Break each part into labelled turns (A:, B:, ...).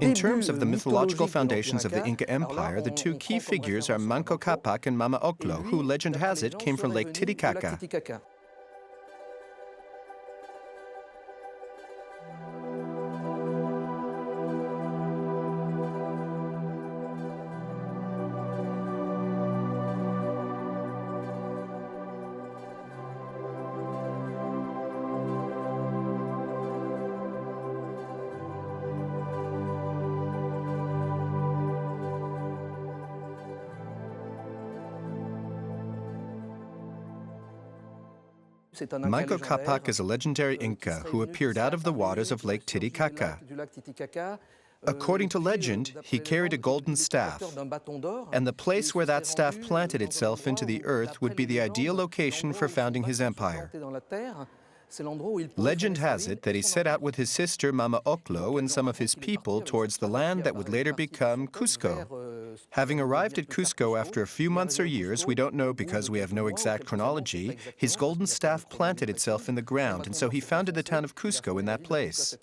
A: In terms of the mythological foundations of the Inca Empire, the two key figures are Manco Capac and Mama Oclo, who, legend has it, came from Lake Titicaca. Manco Capac is a legendary Inca who appeared out of the waters of Lake Titicaca. According to legend, he carried a golden staff, and the place where that staff planted itself into the earth would be the ideal location for founding his empire. Legend has it that he set out with his sister Mama Oclo and some of his people towards the land that would later become Cusco. Having arrived at Cusco after a few months or years, we don't know because we have no exact chronology, his golden staff planted itself in the ground, and so he founded the town of Cusco in that place.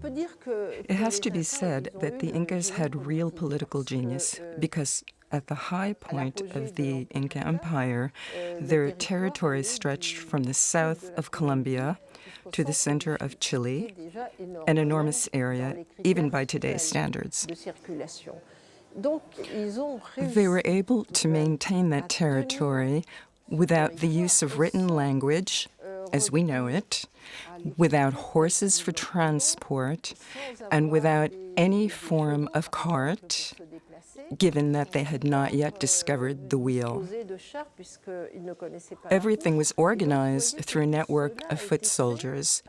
B: It has to be said that the Incas had real political genius because at the high point of the Inca Empire, their territory stretched from the south of Colombia to the center of Chile, an enormous area, even by today's standards. They were able to maintain that territory without the use of written language, as we know it, without horses for transport, and without any form of cart, given that they had not yet discovered the wheel. Everything was organized through a network of foot soldiers,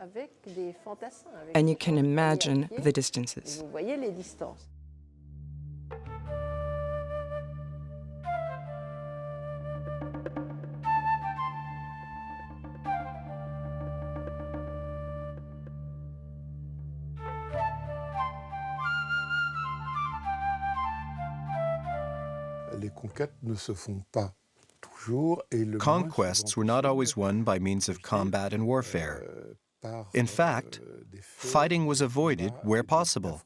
B: and you can imagine the distances.
A: Conquests were not always won by means of combat and warfare. In fact, fighting was avoided where possible.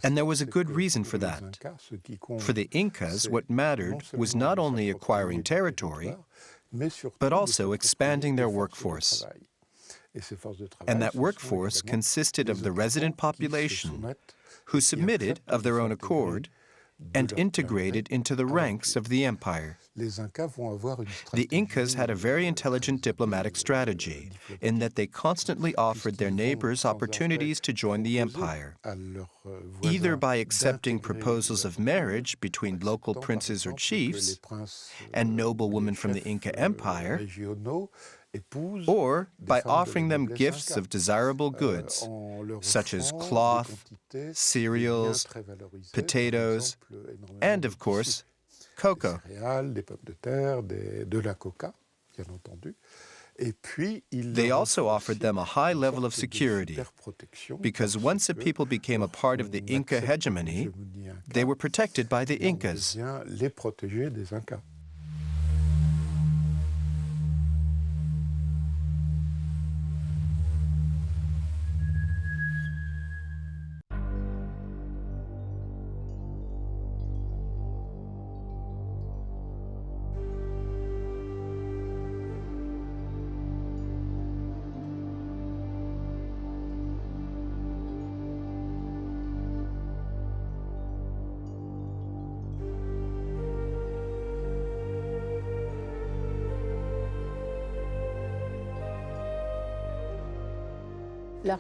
A: And there was a good reason for that. For the Incas, what mattered was not only acquiring territory, but also expanding their workforce. And that workforce consisted of the resident population, who submitted of their own accord and integrated into the ranks of the empire. The Incas had a very intelligent diplomatic strategy in that they constantly offered their neighbors opportunities to join the empire, either by accepting proposals of marriage between local princes or chiefs and noblewomen from the Inca Empire, or by offering them gifts of desirable goods, such as cloth, cereals, potatoes, and, of course, cocoa. They also offered them a high level of security, because once a people became a part of the Inca hegemony, they were protected by the Incas.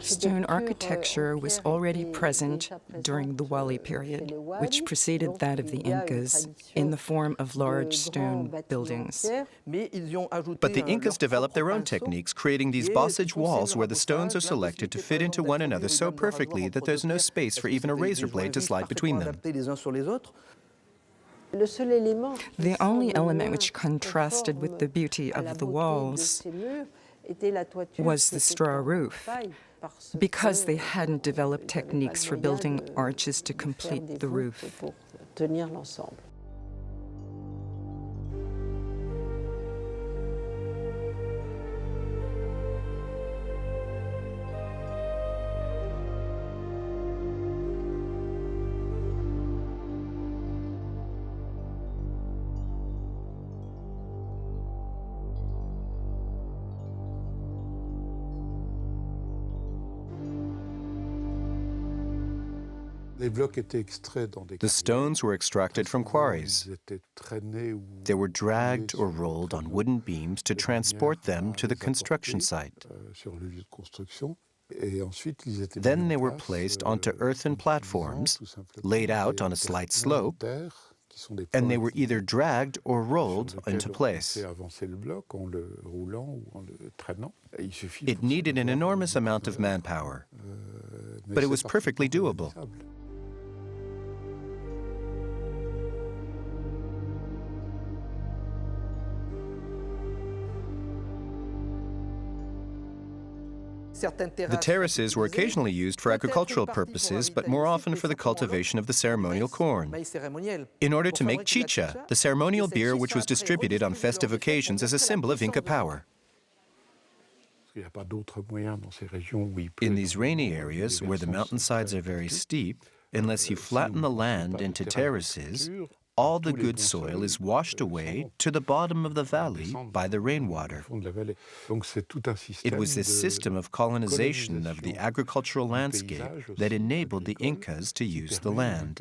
B: Stone architecture was already present during the Wali period, which preceded that of the Incas, in the form of large stone buildings.
A: But the Incas developed their own techniques, creating these bossage walls where the stones are selected to fit into one another so perfectly that there's no space for even a razor blade to slide between them.
B: The only element which contrasted with the beauty of the walls was the straw roof, because they hadn't developed techniques for building arches to complete the roof.
C: tenir l'ensemble.
A: The stones were extracted from quarries. They were dragged or rolled on wooden beams to transport them to the construction site. Then they were placed onto earthen platforms, laid out on a slight slope, and they were either dragged or rolled into place. It needed an enormous amount of manpower, but it was perfectly doable. The terraces were occasionally used for agricultural purposes, but more often for the cultivation of the ceremonial corn. In order to make chicha, the ceremonial beer which was distributed on festive occasions as a symbol of Inca power. In these rainy areas, where the mountainsides are very steep, unless you flatten the land into terraces, all the good soil is washed away to the bottom of the valley by the rainwater. It was this system of colonization of the agricultural landscape that enabled the Incas to use the land.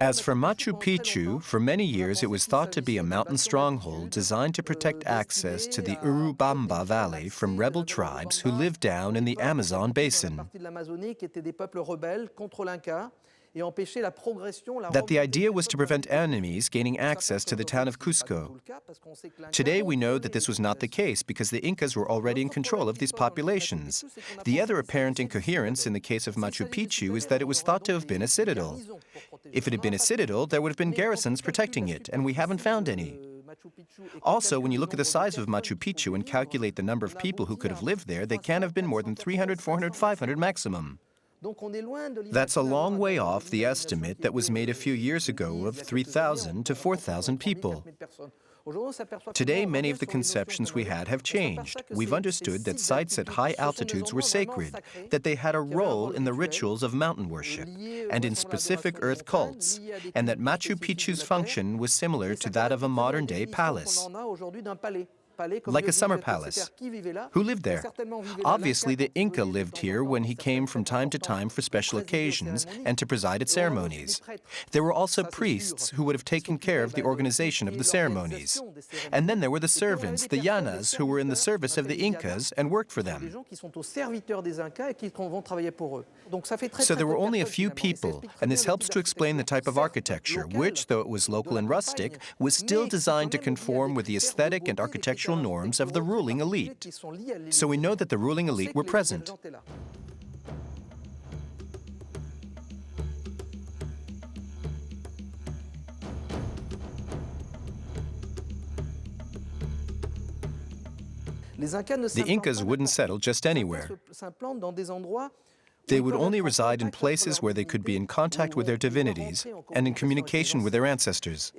A: As for Machu Picchu, for many years it was thought to be a mountain stronghold designed to protect access to the Urubamba Valley from rebel tribes who lived down in the Amazon basin. That the idea was to prevent enemies gaining access to the town of Cusco. Today we know that this was not the case because the Incas were already in control of these populations. The other apparent incoherence in the case of Machu Picchu is that it was thought to have been a citadel. If it had been a citadel, there would have been garrisons protecting it, and we haven't found any. Also, when you look at the size of Machu Picchu and calculate the number of people who could have lived there, they can't have been more than 300, 400, 500 maximum. That's a long way off the estimate that was made a few years ago of 3,000 to 4,000 people. Today, many of the conceptions we had have changed. We've understood that sites at high altitudes were sacred, that they had a role in the rituals of mountain worship and in specific earth cults, and that Machu Picchu's function was similar to that of a modern-day palace. Like a summer palace. Who lived there? Obviously, the Inca lived here when he came from time to time for special occasions and to preside at ceremonies. There were also priests who would have taken care of the organization of the ceremonies. And then there were the servants, the llanas, who were in the service of the Incas and worked for them. So there were only a few people, and this helps to explain the type of architecture, which, though it was local and rustic, was still designed to conform with the aesthetic and architectural norms of the ruling elite. So we know that the ruling elite were present. The Incas wouldn't settle just anywhere. They would only reside in places where they could be in contact with their divinities and in communication with their ancestors.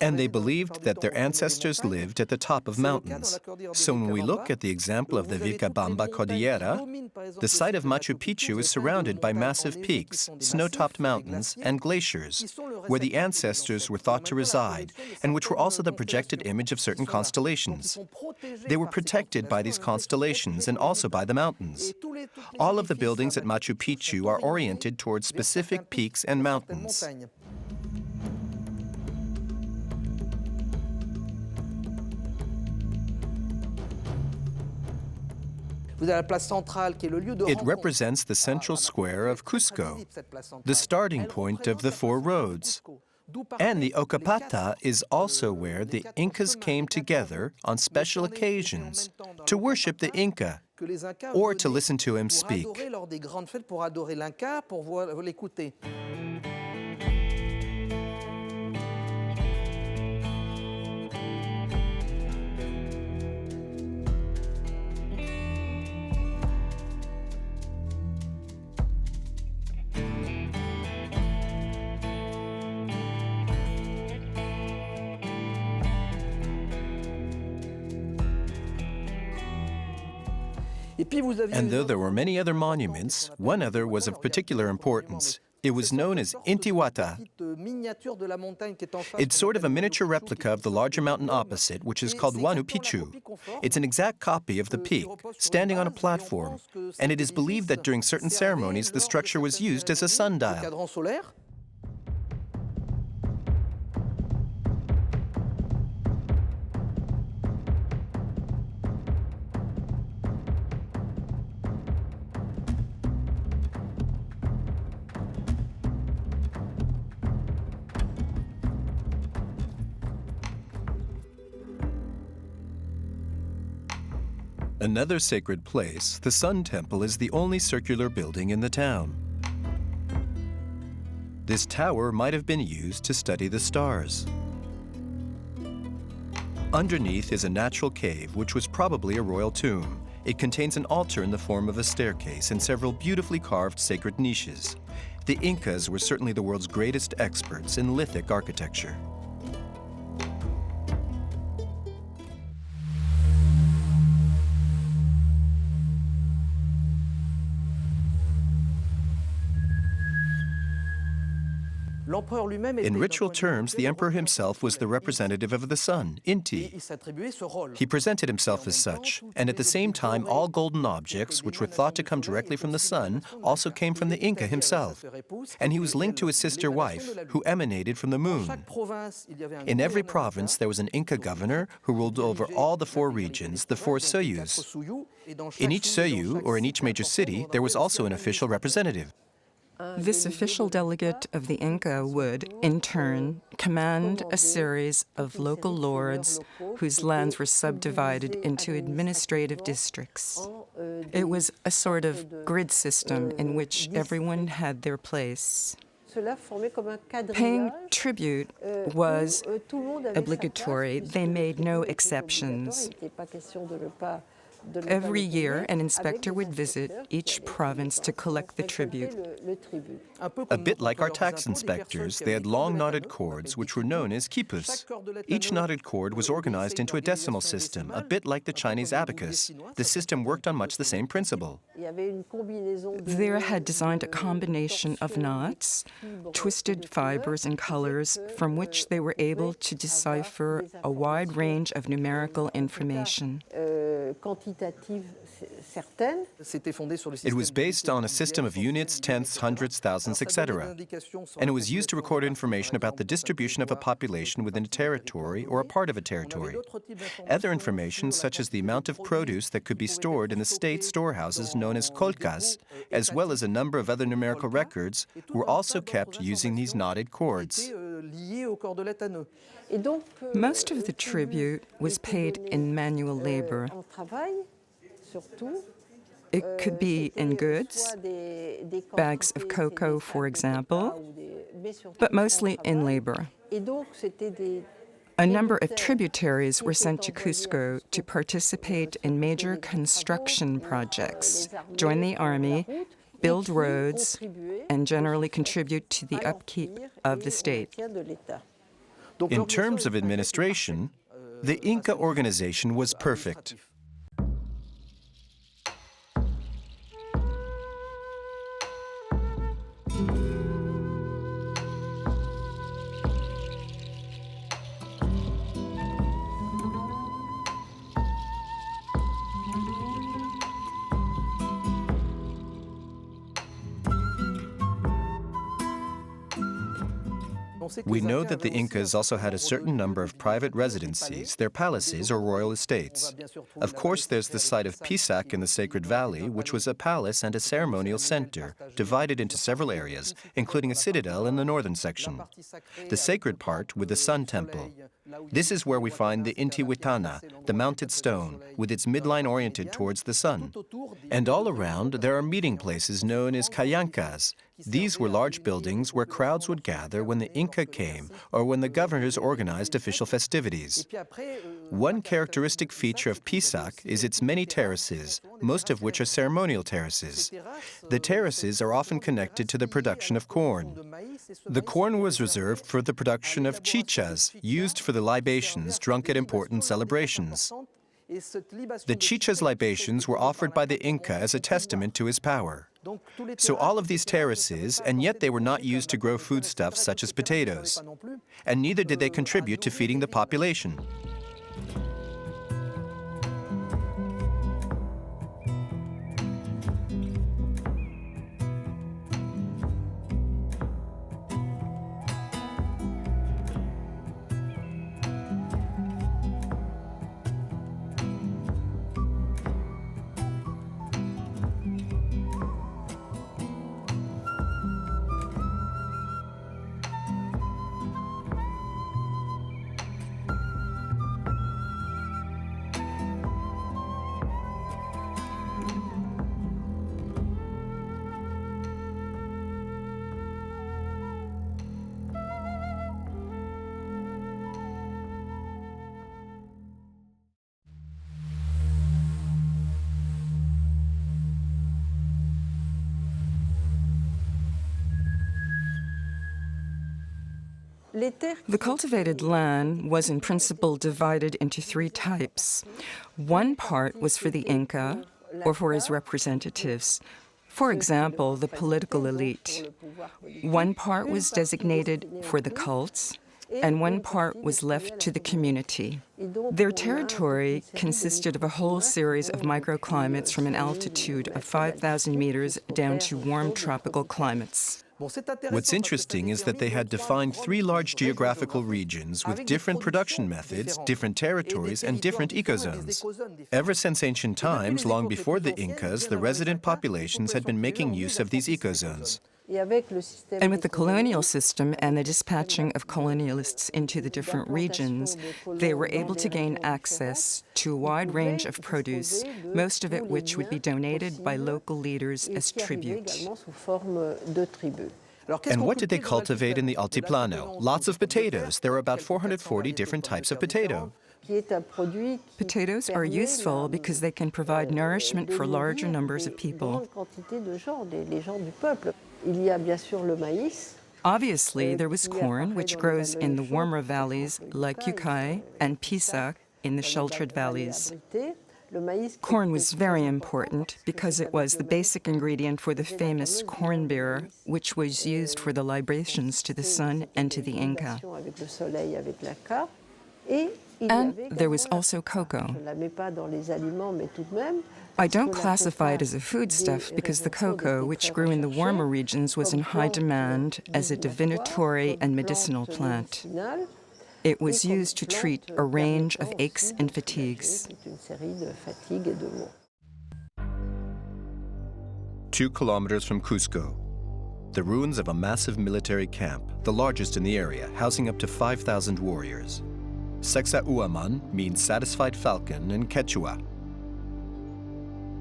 A: And they believed that their ancestors lived at the top of mountains. So when we look at the example of the Vilcabamba Cordillera, the site of Machu Picchu is surrounded by massive peaks, snow-topped mountains, and glaciers, where the ancestors were thought to reside, and which were also the projected image of certain constellations. They were protected by these constellations and also by the mountains. All of the buildings at Machu Picchu are oriented towards specific peaks and mountains. It represents the central square of Cusco, the starting point of the four roads. And the Ocapata is also where the Incas came together on special occasions to worship the Inca or to listen to him speak. And though there were many other monuments, one other was of particular importance. It was known as Intihuata. It's sort of a miniature replica of the larger mountain opposite, which is called Huanu Picchu. It's an exact copy of the peak, standing on a platform, and it is believed that during certain ceremonies the structure was used as a sundial. Another sacred place, the Sun Temple, is the only circular building in the town. This tower might have been used to study the stars. Underneath is a natural cave, which was probably a royal tomb. It contains an altar in the form of a staircase and several beautifully carved sacred niches. The Incas were certainly the world's greatest experts in lithic architecture. In ritual terms, the emperor himself was the representative of the sun, Inti. He presented himself as such, and at the same time, all golden objects, which were thought to come directly from the sun, also came from the Inca himself. And he was linked to his sister wife, who emanated from the moon. In every province, there was an Inca governor who ruled over all the four regions, the four Soyus. In each Soyu, or in each major city, there was also an official representative.
B: This official delegate of the Inca would, in turn, command a series of local lords whose lands were subdivided into administrative districts. It was a sort of grid system in which everyone had their place. Paying tribute was obligatory. They made no exceptions. Every year, an inspector would visit each province to collect the tribute.
A: A bit like our tax inspectors, they had long knotted cords, which were known as quipus. Each knotted cord was organized into a decimal system, a bit like the Chinese abacus. The system worked on much the same principle.
B: They had designed a combination of knots, twisted fibers and colors, from which they were able to decipher a wide range of numerical information.
A: It was based on a system of units, tenths, hundredths, thousands, etc. And it was used to record information about the distribution of a population within a territory or a part of a territory. Other information, such as the amount of produce that could be stored in the state storehouses known as colcas, as well as a number of other numerical records, were also kept using these knotted cords.
B: Most of the tribute was paid in manual labor. It could be in goods, bags of cocoa, for example, but mostly in labor. A number of tributaries were sent to Cusco to participate in major construction projects, join the army, build roads, and generally contribute to the upkeep of the state.
A: In terms of administration, the Inca organization was perfect. We know that the Incas also had a certain number of private residencies, their palaces or royal estates. Of course, there's the site of Pisac in the Sacred Valley, which was a palace and a ceremonial center, divided into several areas, including a citadel in the northern section. The sacred part with the Sun Temple. This is where we find the Intihuatana, the mounted stone, with its midline oriented towards the sun. And all around, there are meeting places known as callancas. These were large buildings where crowds would gather when the Inca came or when the governors organized official festivities. One characteristic feature of Pisac is its many terraces, most of which are ceremonial terraces. The terraces are often connected to the production of corn. The corn was reserved for the production of chichas, used for the libations drunk at important celebrations. The chichas libations were offered by the Inca as a testament to his power. So all of these terraces, and yet they were not used to grow foodstuffs such as potatoes. And neither did they contribute to feeding the population.
B: The cultivated land was in principle divided into three types. One part was for the Inca, or for his representatives. For example, the political elite. One part was designated for the cults, and one part was left to the community. Their territory consisted of a whole series of microclimates from an altitude of 5,000 meters down to warm tropical climates.
A: What's interesting is that they had defined three large geographical regions with different production methods, different territories, and different ecozones. Ever since ancient times, long before the Incas, the resident populations had been making use of these ecozones.
B: And with the colonial system and the dispatching of colonialists into the different regions, they were able to gain access to a wide range of produce, most of it which would be donated by local leaders as tribute.
A: And what did they cultivate in the Altiplano? Lots of potatoes. There are about 440 different types of potato.
B: Potatoes are useful because they can provide nourishment for larger numbers of people. Obviously, there was corn, which grows in the warmer valleys like Quechua and Pisac in the sheltered valleys. Corn was very important because it was the basic ingredient for the famous corn beer, which was used for the libations to the sun and to the Inca. And there was also cocoa. I don't classify it as a foodstuff because the cocoa, which grew in the warmer regions, was in high demand as a divinatory and medicinal plant. It was used to treat a range of aches and fatigues.
A: 2 kilometers from Cusco, the ruins of a massive military camp, the largest in the area, housing up to 5,000 warriors. Sexauaman means satisfied falcon in Quechua.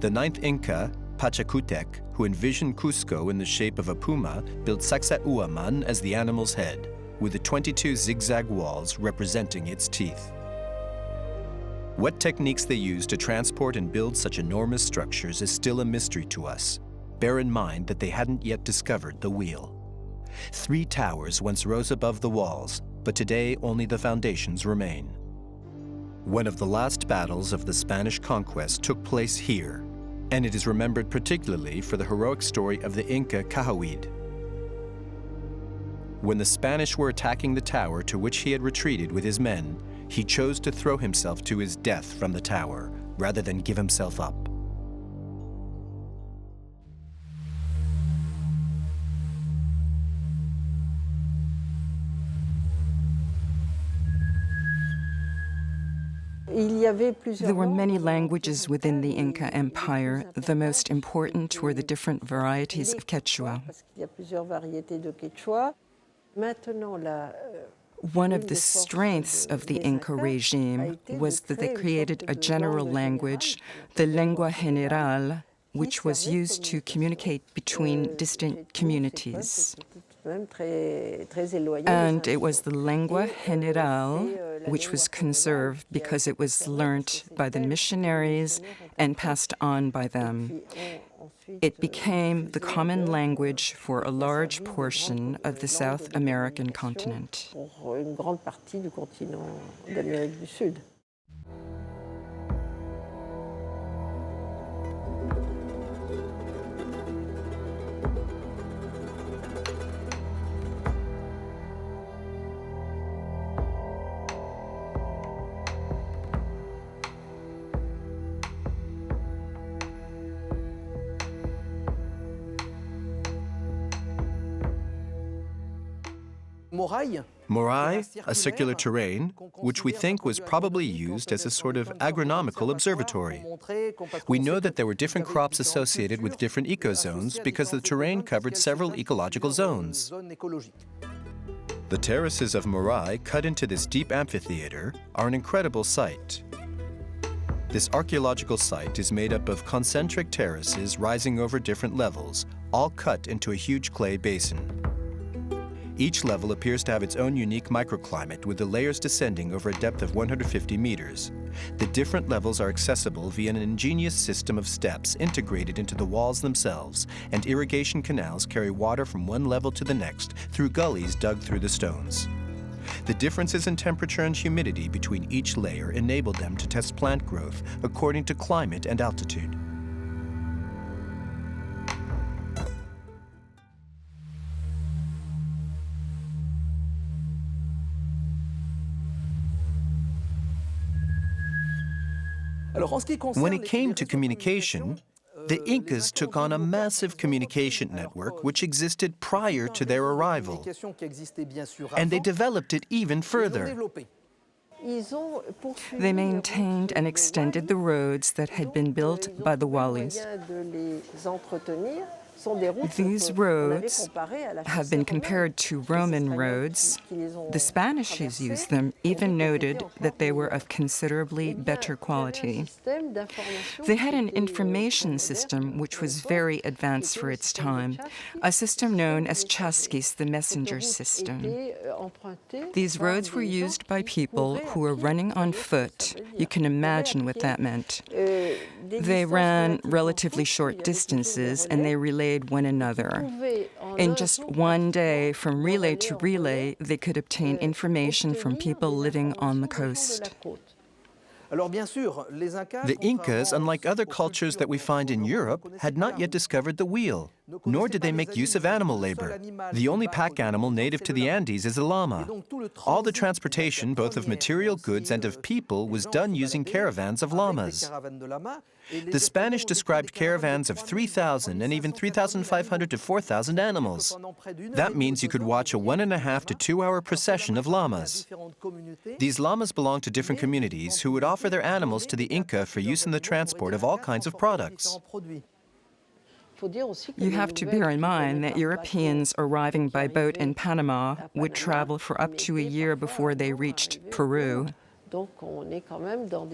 A: The 9th Inca, Pachacutec, who envisioned Cusco in the shape of a puma, built Sexauaman as the animal's head, with the 22 zigzag walls representing its teeth. What techniques they used to transport and build such enormous structures is still a mystery to us. bear in mind that they hadn't yet discovered the wheel. 3 towers once rose above the walls, but today only the foundations remain. One of the last battles of the Spanish conquest took place here, and it is remembered particularly for the heroic story of the Inca Cahuid. When the Spanish were attacking the tower to which he had retreated with his men, he chose to throw himself to his death from the tower rather than give himself up.
B: There were many languages within the Inca Empire. The most important were the different varieties of Quechua. One of the strengths of the Inca regime was that they created a general language, the lengua general, which was used to communicate between distant communities. And it was the lengua general which was conserved because it was learnt by the missionaries and passed on by them. It became the common language for a large portion of the South American continent.
A: Morai, a circular terrain, which we think was probably used as a sort of agronomical observatory. We know that there were different crops associated with different ecozones because the terrain covered several ecological zones. The terraces of Morai, cut into this deep amphitheater, are an incredible sight. This archaeological site is made up of concentric terraces rising over different levels, all cut into a huge clay basin. Each level appears to have its own unique microclimate, with the layers descending over a depth of 150 meters. The different levels are accessible via an ingenious system of steps integrated into the walls themselves, and irrigation canals carry water from one level to the next through gullies dug through the stones. The differences in temperature and humidity between each layer enabled them to test plant growth according to climate and altitude. When it came to communication, the Incas took on a massive communication network which existed prior to their arrival, and they developed it even further.
B: They maintained and extended the roads that had been built by the Wallis. These roads have been compared to Roman roads. The Spanish who used them even noted that they were of considerably better quality. They had an information system which was very advanced for its time, a system known as chasquis, the messenger system. These roads were used by people who were running on foot. You can imagine what that meant. They ran relatively short distances and they relayed one another. In just one day, from relay to relay, they could obtain information from people living on the coast.
A: The Incas, unlike other cultures that we find in Europe, had not yet discovered the wheel, nor did they make use of animal labor. The only pack animal native to the Andes is the llama. All the transportation, both of material goods and of people, was done using caravans of llamas. The Spanish described caravans of 3,000 and even 3,500 to 4,000 animals. That means you could watch a 1.5 to 2 hour procession of llamas. These llamas belonged to different communities who would offer their animals to the Inca for use in the transport of all kinds of products.
B: You have to bear in mind that Europeans arriving by boat in Panama would travel for up to a year before they reached Peru.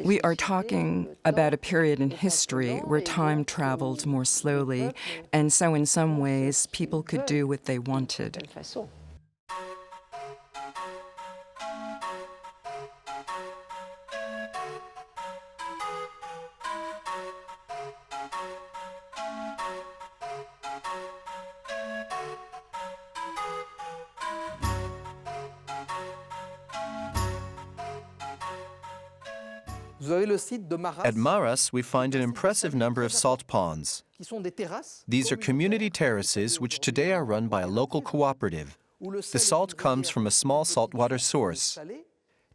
B: We are talking about a period in history where time traveled more slowly, and so in some ways people could do what they wanted.
A: At Maras, we find an impressive number of salt ponds. These are community terraces which today are run by a local cooperative. The salt comes from a small saltwater source.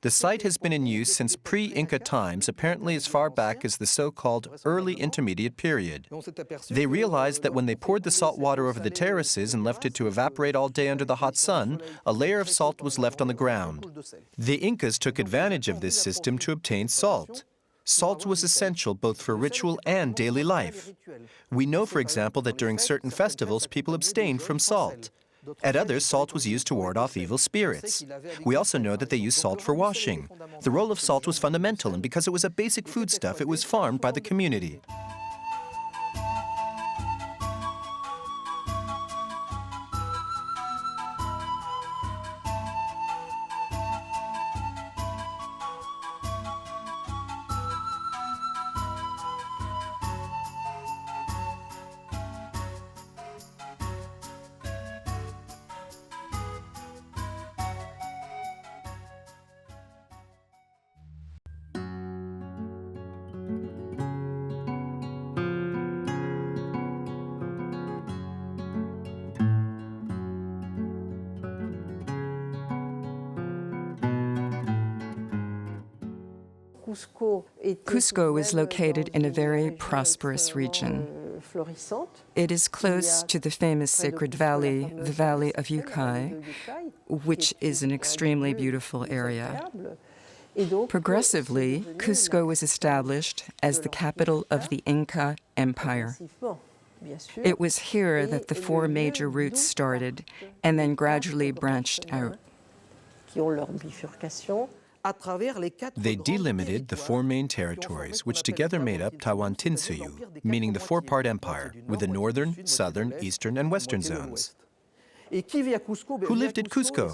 A: The site has been in use since pre-Inca times, apparently as far back as the so-called early intermediate period. They realized that when they poured the salt water over the terraces and left it to evaporate all day under the hot sun, a layer of salt was left on the ground. The Incas took advantage of this system to obtain salt. Salt was essential both for ritual and daily life. We know, for example, that during certain festivals, people abstained from salt. At others, salt was used to ward off evil spirits. We also know that they used salt for washing. The role of salt was fundamental, and because it was a basic foodstuff, it was farmed by the community.
C: Cusco is located in a very prosperous region. It is close to the famous sacred valley, the Valley of Ucay, which is an extremely beautiful area. Progressively, Cusco was established as the capital of the Inca Empire. It was here that the four major routes started and then gradually branched out.
A: They delimited the four main territories, which together made up Tawantinsuyu, meaning the four-part empire, with the northern, southern, eastern, and western zones. Who lived at Cusco?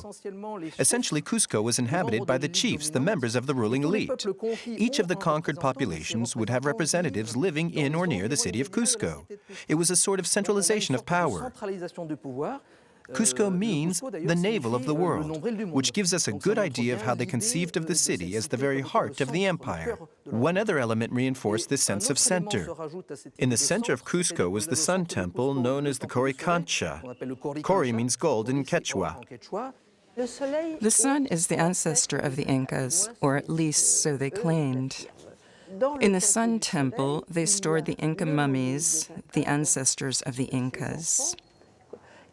A: Essentially, Cusco was inhabited by the chiefs, the members of the ruling elite. Each of the conquered populations would have representatives living in or near the city of Cusco. It was a sort of centralization of power. Cusco means the navel of the world, which gives us a good idea of how they conceived of the city as the very heart of the empire. One other element reinforced this sense of center. In the center of Cusco was the sun temple known as the Coricancha. Cori means gold in Quechua.
B: The sun is the ancestor of the Incas, or at least so they claimed. In the Sun Temple, they stored the Inca mummies, the ancestors of the Incas.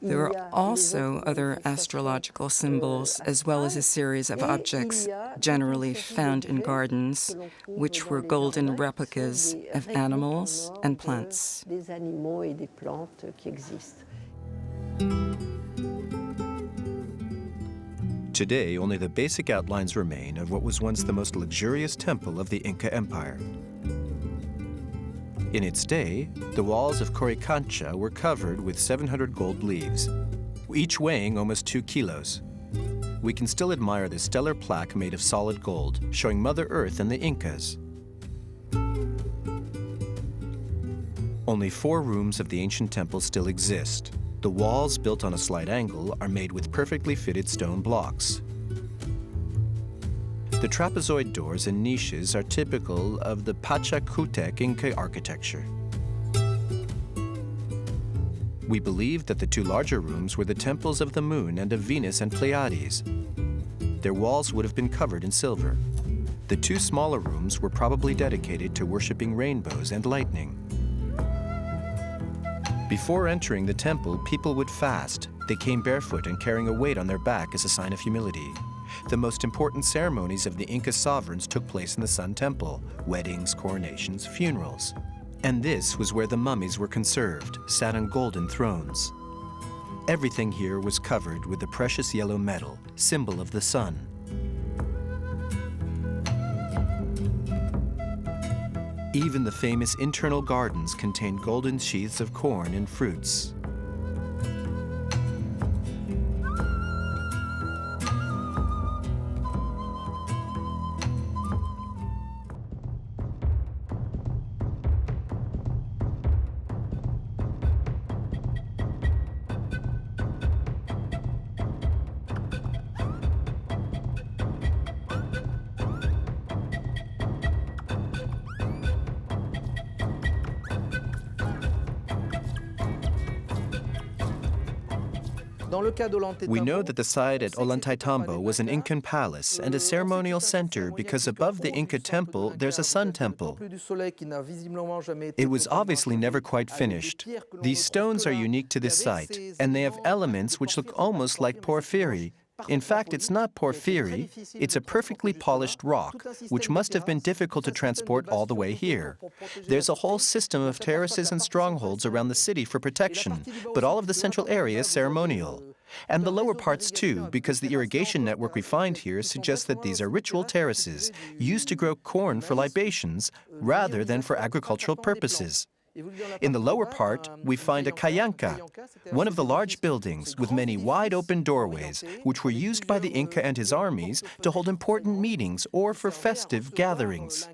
B: There were also other astrological symbols, as well as a series of objects generally found in gardens, which were golden replicas of animals and plants.
A: Today, only the basic outlines remain of what was once the most luxurious temple of the Inca Empire. In its day, the walls of Coricancha were covered with 700 gold leaves, each weighing almost 2 kilos. We can still admire the stellar plaque made of solid gold, showing Mother Earth and the Incas. Only 4 rooms of the ancient temple still exist. The walls, built on a slight angle, are made with perfectly fitted stone blocks. The trapezoid doors and niches are typical of the Pachacutec Inca architecture. We believe that the 2 larger rooms were the temples of the moon and of Venus and Pleiades. Their walls would have been covered in silver. The 2 smaller rooms were probably dedicated to worshiping rainbows and lightning. Before entering the temple, people would fast. They came barefoot and carrying a weight on their back as a sign of humility. The most important ceremonies of the Inca sovereigns took place in the Sun Temple: weddings, coronations, funerals. And this was where the mummies were conserved, sat on golden thrones. Everything here was covered with the precious yellow metal, symbol of the sun. Even the famous internal gardens contained golden sheaths of corn and fruits. We know that the site at Ollantaytambo was an Incan palace and a ceremonial center because above the Inca temple there's a sun temple. It was obviously never quite finished. These stones are unique to this site, and they have elements which look almost like porphyry. In fact, it's not porphyry, it's a perfectly polished rock, which must have been difficult to transport all the way here. There's a whole system of terraces and strongholds around the city for protection, but all of the central area is ceremonial. And the lower parts too, because the irrigation network we find here suggests that these are ritual terraces, used to grow corn for libations, rather than for agricultural purposes. In the lower part, we find a cayanca, one of the large buildings with many wide-open doorways, which were used by the Inca and his armies to hold important meetings or for festive gatherings.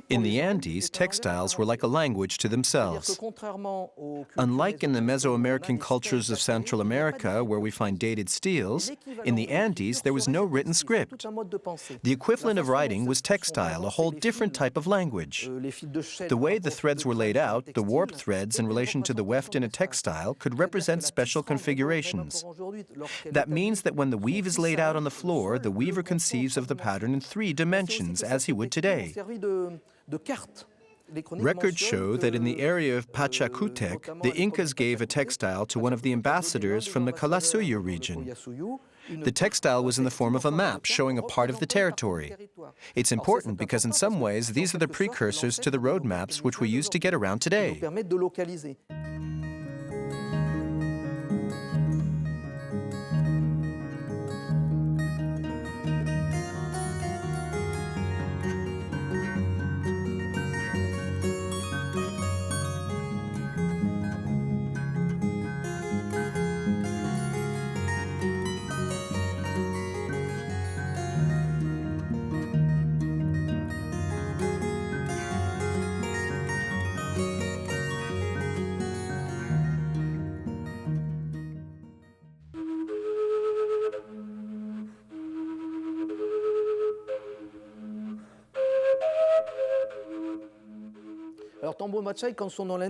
A: In the Andes, textiles were like a language to themselves. Unlike in the Mesoamerican cultures of Central America, where we find dated steels, in the Andes there was no written script. The equivalent of writing was textile, a whole different type of language. The way the threads were laid out, the warp threads in relation to the weft in a textile, could represent special configurations. That means that when the weave is laid out on the floor, the weaver conceives of the pattern in 3 dimensions, as he would today. Records show that in the area of Pachacutec, the Incas gave a textile to one of the ambassadors from the Calasuyu region. The textile was in the form of a map showing a part of the territory. It's important because in some ways these are the precursors to the road maps which we use to get around today.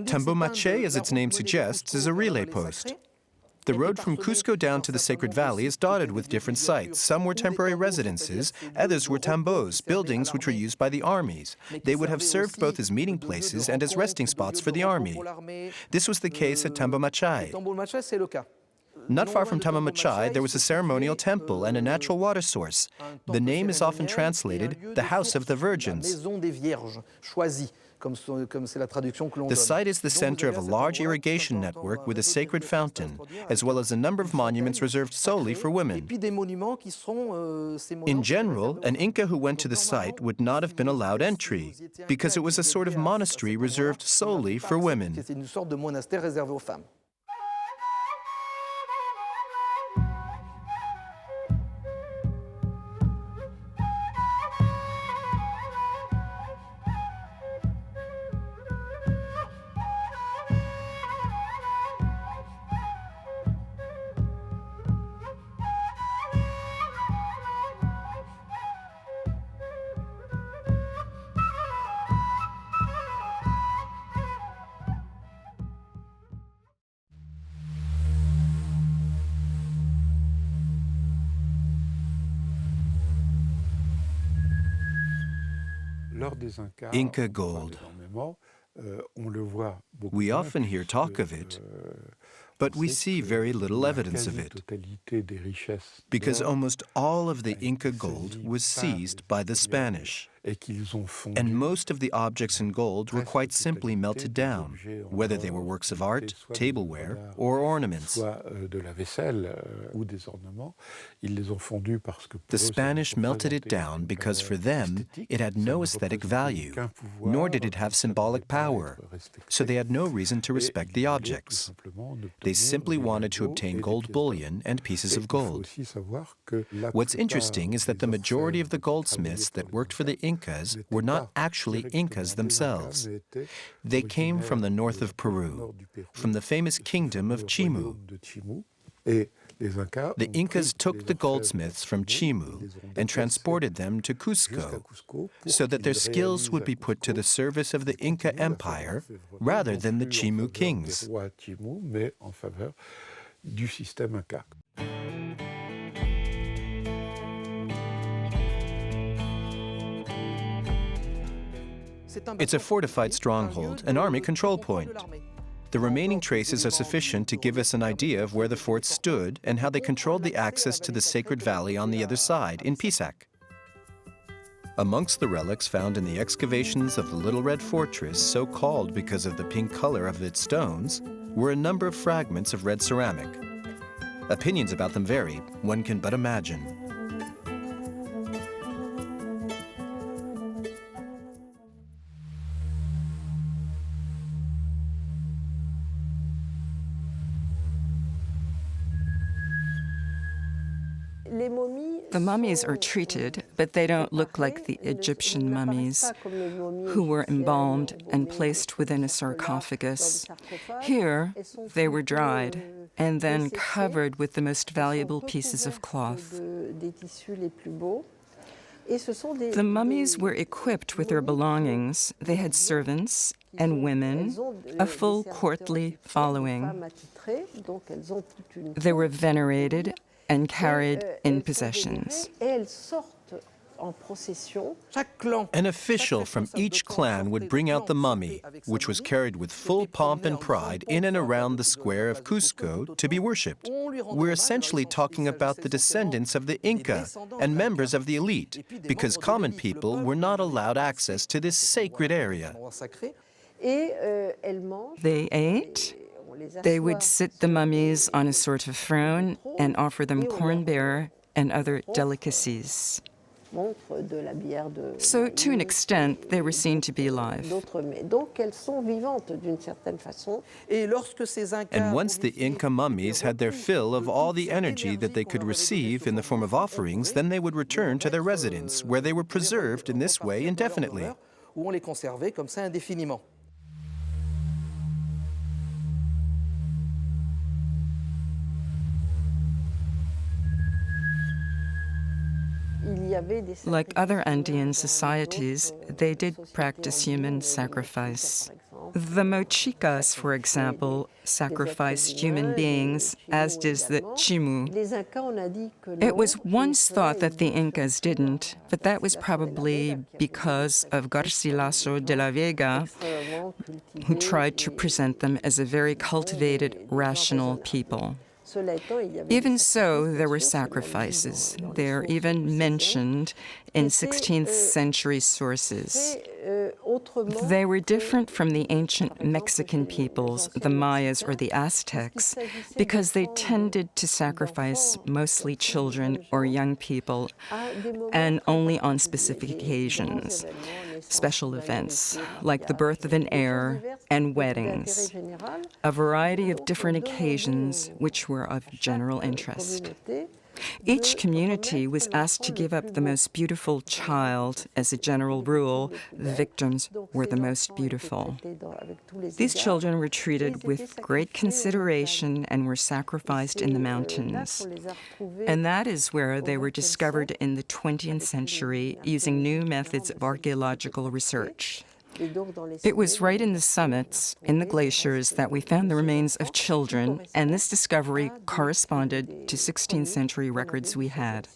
A: Tambomache, as its name suggests, is a relay post. The road from Cusco down to the Sacred Valley is dotted with different sites. Some were temporary residences, others were tambos, buildings which were used by the armies. They would have served both as meeting places and as resting spots for the army. This was the case at Tambomache. Not far from Tambomache, there was a ceremonial temple and a natural water source. The name is often translated, the House of the Virgins. The site is the center of a large irrigation network with a sacred fountain, as well as a number of monuments reserved solely for women. In general, an Inca who went to the site would not have been allowed entry, because it was a sort of monastery reserved solely for women. Inca gold. We often hear talk of it, but we see very little evidence of it, because almost all of the Inca gold was seized by the Spanish. And most of the objects in gold were quite simply melted down, whether they were works of art, tableware, or ornaments. The Spanish melted it down because for them it had no aesthetic value, nor did it have symbolic power, so they had no reason to respect the objects. They simply wanted to obtain gold bullion and pieces of gold. What's interesting is that the majority of the goldsmiths that worked for the Incas were not actually Incas themselves. They came from the north of Peru, from the famous kingdom of Chimu. The Incas took the goldsmiths from Chimu and transported them to Cusco so that their skills would be put to the service of the Inca Empire rather than the Chimu kings. It's a fortified stronghold, an army control point. The remaining traces are sufficient to give us an idea of where the fort stood and how they controlled the access to the sacred valley on the other side, in Pisac. Amongst the relics found in the excavations of the Little Red Fortress, so called because of the pink color of its stones, were a number of fragments of red ceramic. Opinions about them vary, one can but imagine.
B: The mummies are treated, but they don't look like the Egyptian mummies, who were embalmed and placed within a sarcophagus. Here, they were dried and then covered with the most valuable pieces of cloth. The mummies were equipped with their belongings. They had servants and women, a full courtly following. They were venerated and carried in possessions.
A: An official from each clan would bring out the mummy, which was carried with full pomp and pride in and around the square of Cusco to be worshipped. We're essentially talking about the descendants of the Inca and members of the elite, because common people were not allowed access to this sacred area.
B: They ate. They would sit the mummies on a sort of throne and offer them corn beer and other delicacies. So, to an extent, they were seen to be alive.
A: And once the Inca mummies had their fill of all the energy that they could receive in the form of offerings, then they would return to their residence, where they were preserved in this way indefinitely.
B: Like other Andean societies, they did practice human sacrifice. The Mochicas, for example, sacrificed human beings, as does the Chimu. It was once thought that the Incas didn't, but that was probably because of Garcilaso de la Vega, who tried to present them as a very cultivated, rational people. Even so, there were sacrifices. They are even mentioned in 16th century sources. They were different from the ancient Mexican peoples, the Mayas or the Aztecs, because they tended to sacrifice mostly children or young people, and only on specific occasions, special events, like the birth of an heir and weddings, a variety of different occasions which were of general interest. Each community was asked to give up the most beautiful child. As a general rule, the victims were the most beautiful. These children were treated with great consideration and were sacrificed in the mountains. And that is where they were discovered in the 20th century using new methods of archaeological research. It was right in the summits, in the glaciers, that we found the remains of children, and this discovery corresponded to 16th century records we had.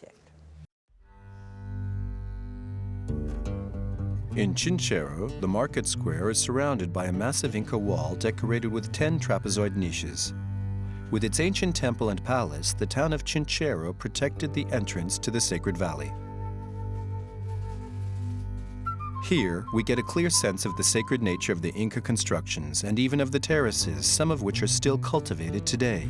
A: In Chinchero, the market square is surrounded by a massive Inca wall decorated with 10 trapezoid niches. With its ancient temple and palace, the town of Chinchero protected the entrance to the sacred valley. Here, we get a clear sense of the sacred nature of the Inca constructions and even of the terraces, some of which are still cultivated today.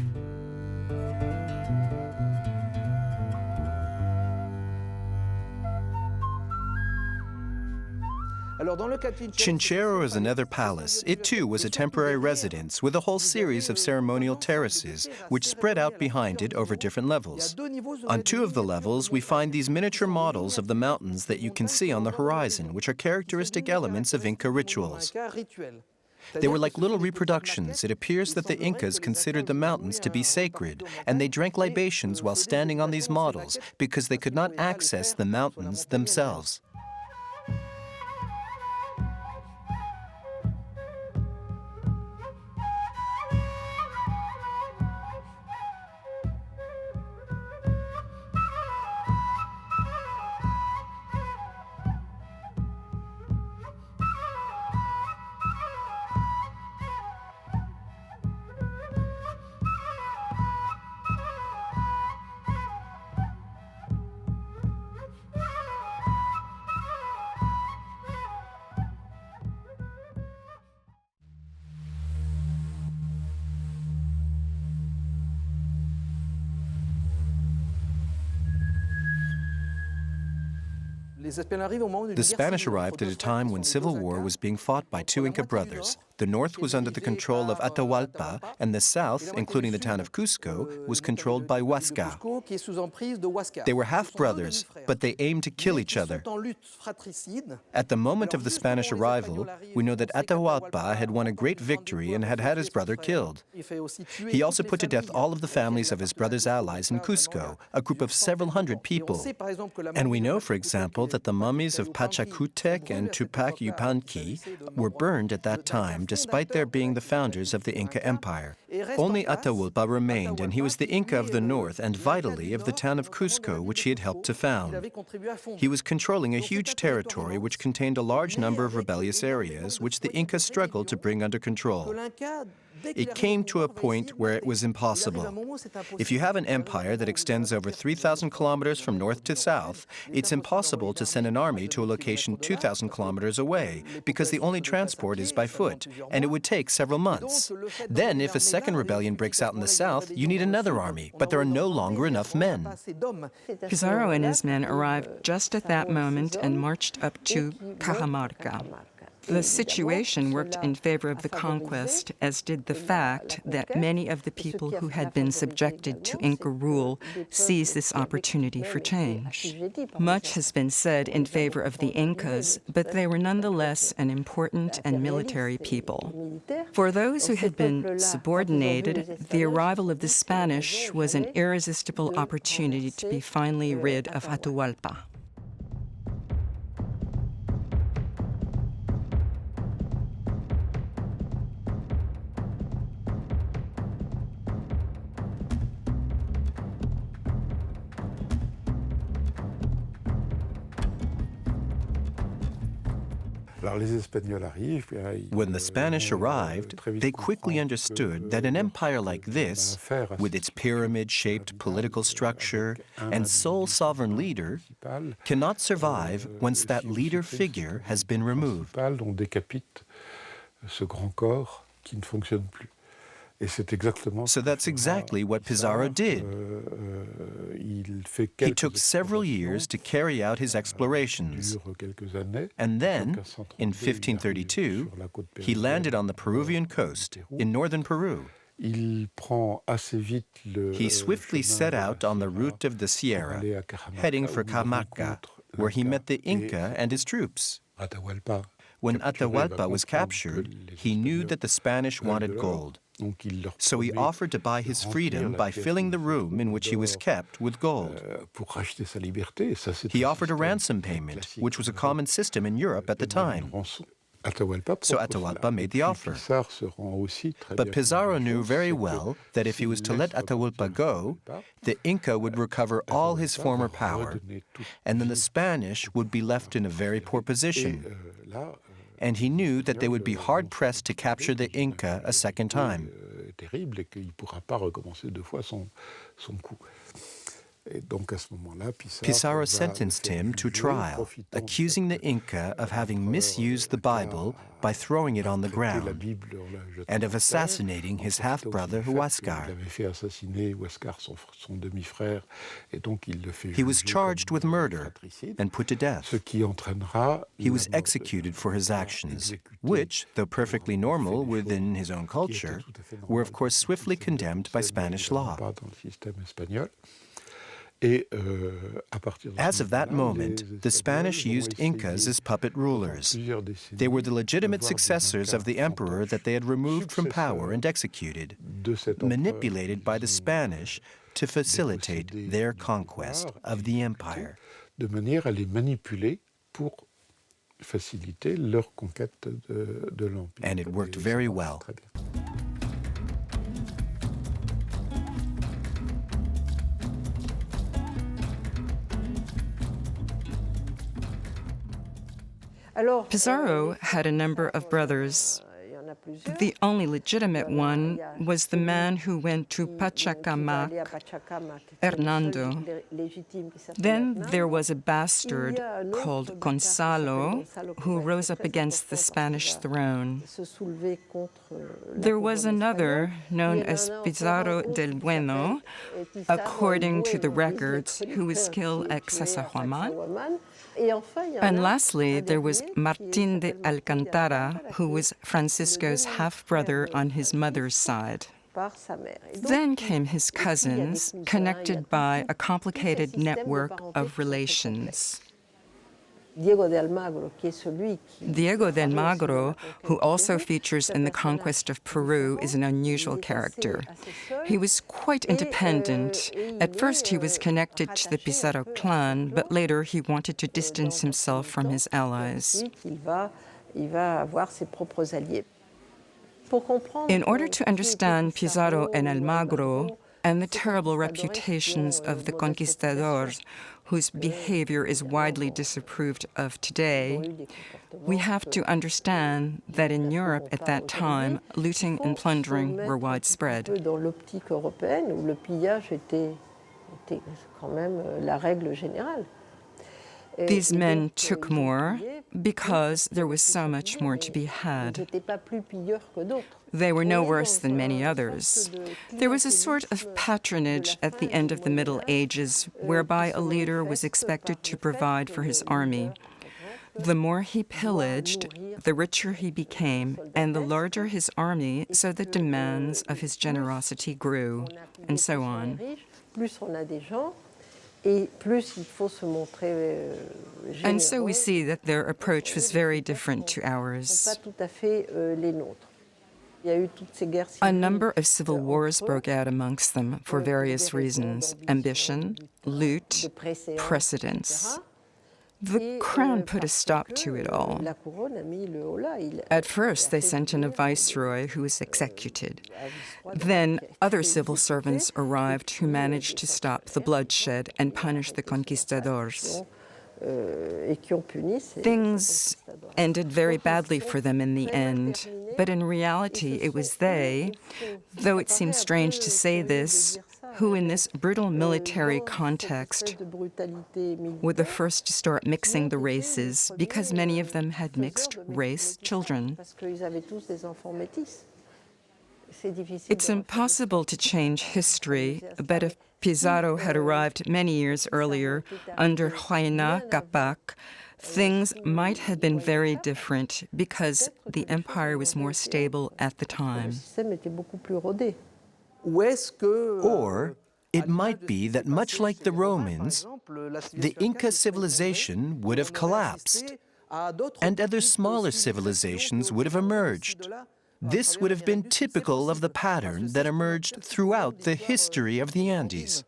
A: Chinchero is another palace. It too was a temporary residence with a whole series of ceremonial terraces which spread out behind it over different levels. On two of the levels, we find these miniature models of the mountains that you can see on the horizon, which are characteristic elements of Inca rituals. They were like little reproductions. It appears that the Incas considered the mountains to be sacred, and they drank libations while standing on these models because they could not access the mountains themselves. The Spanish arrived at a time when civil war was being fought by two Inca brothers. The north was under the control of Atahualpa, and the south, including the town of Cusco, was controlled by Huasca. They were half-brothers, but they aimed to kill each other. At the moment of the Spanish arrival, we know that Atahualpa had won a great victory and had his brother killed. He also put to death all of the families of his brother's allies in Cusco, a group of several hundred people. And we know, for example, that the mummies of Pachacutec and Tupac Yupanqui were burned at that time, despite their being the founders of the Inca Empire. Only Atahualpa remained, and he was the Inca of the north and vitally of the town of Cusco, which he had helped to found. He was controlling a huge territory which contained a large number of rebellious areas, which the Incas struggled to bring under control. It came to a point where it was impossible. If you have an empire that extends over 3,000 kilometers from north to south, it's impossible to send an army to a location 2,000 kilometers away, because the only transport is by foot, and it would take several months. Then, if a second rebellion breaks out in the south, you need another army, but there are no longer enough men.
B: Pizarro and his men arrived just at that moment and marched up to Cajamarca. The situation worked in favor of the conquest, as did the fact that many of the people who had been subjected to Inca rule seized this opportunity for change. Much has been said in favor of the Incas, but they were nonetheless an important and military people. For those who had been subordinated, the arrival of the Spanish was an irresistible opportunity to be finally rid of Atahualpa.
A: When the Spanish arrived, they quickly understood that an empire like this, with its pyramid-shaped political structure and sole sovereign leader, cannot survive once that leader figure has been removed. So that's exactly what Pizarro did. He took several years to carry out his explorations, and then, in 1532, he landed on the Peruvian coast, in northern Peru. He swiftly set out on the route of the Sierra, heading for Cajamarca, where he met the Inca and his troops. When Atahualpa was captured, he knew that the Spanish wanted gold. So he offered to buy his freedom by filling the room in which he was kept with gold. He offered a ransom payment, which was a common system in Europe at the time. So Atahualpa made the offer. But Pizarro knew very well that if he was to let Atahualpa go, the Inca would recover all his former power, and then the Spanish would be left in a very poor position. And he knew that they would be hard-pressed to capture the Inca a second time. Pizarro sentenced him to trial, accusing the Inca of having misused the Bible by throwing it on the ground and of assassinating his half-brother Huascar. He was charged with murder and put to death. He was executed for his actions, which, though perfectly normal within his own culture, were of course swiftly condemned by Spanish law. As of that moment, the Spanish used Incas as puppet rulers. They were the legitimate successors of the emperor that they had removed from power and executed, manipulated by the Spanish to facilitate their conquest of the empire.
D: De manière à les manipuler pour faciliter leur conquête de l'empire.
A: And it worked very well.
B: Pizarro had a number of brothers. The only legitimate one was the man who went to Pachacamac, Hernando. Then there was a bastard called Gonzalo who rose up against the Spanish throne. There was another known as Pizarro del Bueno, according to the records, who was killed at Sacsayhuaman. And lastly, there was Martín de Alcántara, who was Francisco's half-brother on his mother's side. Then came his cousins, connected by a complicated network of relations. Diego de Almagro, who also features in The Conquest of Peru, is an unusual character. He was quite independent. At first he was connected to the Pizarro clan, but later he wanted to distance himself from his allies. In order to understand Pizarro and Almagro and the terrible reputations of the conquistadores, whose behavior is widely disapproved of today, we have to understand that in Europe at that time, looting and plundering were widespread. These men took more because there was so much more to be had. They were no worse than many others. There was a sort of patronage at the end of the Middle Ages whereby a leader was expected to provide for his army. The more he pillaged, the richer he became, and the larger his army, so the demands of his generosity grew, and so on. And so we see that their approach was very different to ours. A number of civil wars broke out amongst them for various reasons: ambition, loot, precedence. The crown put a stop to it all. At first, they sent in a viceroy who was executed. Then other civil servants arrived who managed to stop the bloodshed and punish the conquistadors. Things ended very badly for them in the end, but in reality it was they, though it seems strange to say this, who in this brutal military context were the first to start mixing the races, because many of them had mixed-race children. It's impossible to change history, but if Pizarro had arrived many years earlier under Huayna Capac, things might have been very different because the empire was more stable at the time.
A: Or it might be that much like the Romans, the Inca civilization would have collapsed, and other smaller civilizations would have emerged. This would have been typical of the pattern that emerged throughout the history of the Andes.